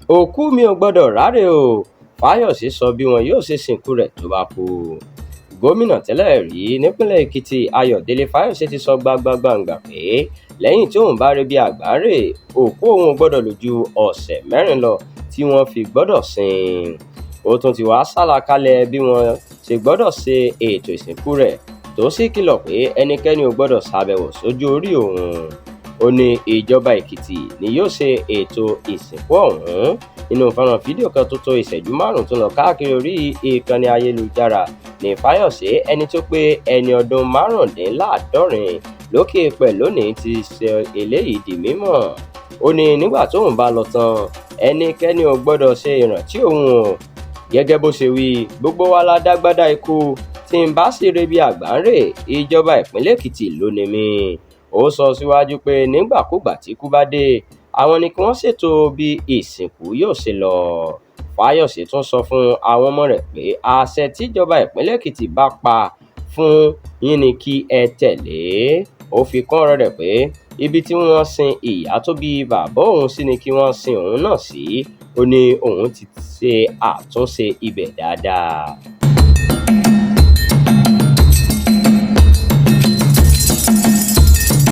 òkú mi ò gbọdọ̀ ráre o, Fayọṣe sọ bí wọn yóò ṣe sìnkú rẹ̀ tó bá kú. Gómìnà tẹ́lẹ̀ rí nípínlẹ̀ Èkìtì Ayọ̀délé Fayọṣe ti sọ gbangba-gbàǹgbà pé lẹ́yìn tí òun bá rí bí àgbáre, òkú òun gbọdọ̀ lò ju ọ̀sẹ̀ 4 lọ tí wọ́n fi gbọdọ̀ sin. Ó tún ti wá ṣàlàkalẹ̀ bí wọ́n ṣe gbọdọ̀ ṣe ètò ìsìnkú rẹ̀ tó sì kìlọ̀ pé ẹnikẹ́ni ò gbọdọ̀ ṣàbẹ̀wò sójú orí òun. Ó ní ìjọba Èkìtì ni yóò ṣe ètò ìsìnkú ọ̀hún. Nínú fọ́nrán fídíò kan tó tó ìṣẹ́jú 5 tó lọ káàkiri orí ìkànnì ayélujára ní Fayọṣe, ẹni tó pé ẹni ọdún 75 lókè èèpẹ̀ lónìí, ti ṣe eléyìí di mímọ̀. Ó ní nígbà tóun bá lọ tán, ẹnikẹ́ni ò gbọdọ̀ ṣe ìrántí òun o. Gẹ́gẹ́ bó ṣe wí, gbogbo wa la dágbádá ikú, tí n bá sì rí bí àgbáre, ìjọba ìpínlẹ̀ Èkìtì ló ní mi. Ó sọ síwájú pé nígbàkúgbà tí ikú bá dé, àwọn ni kí wọ́n ṣètò bí ìsìnkú yóò ṣe lọ. Fayọṣe tún sọ fún àwọn ọmọ rẹ̀ pé àṣẹ tíjọba ìpínlẹ̀ Èkìtì bá pa fún yín ni kí ẹ tẹ̀lé. Ó fi kún ọ̀rọ̀ rẹ̀ pé ibi tí wọ́n sin ìyá tó bí bàbá òun sí ni kí wọ́n sin òun náà sí. Ó ní òun ti ṣe àtúnṣe ibẹ̀ dáadáa.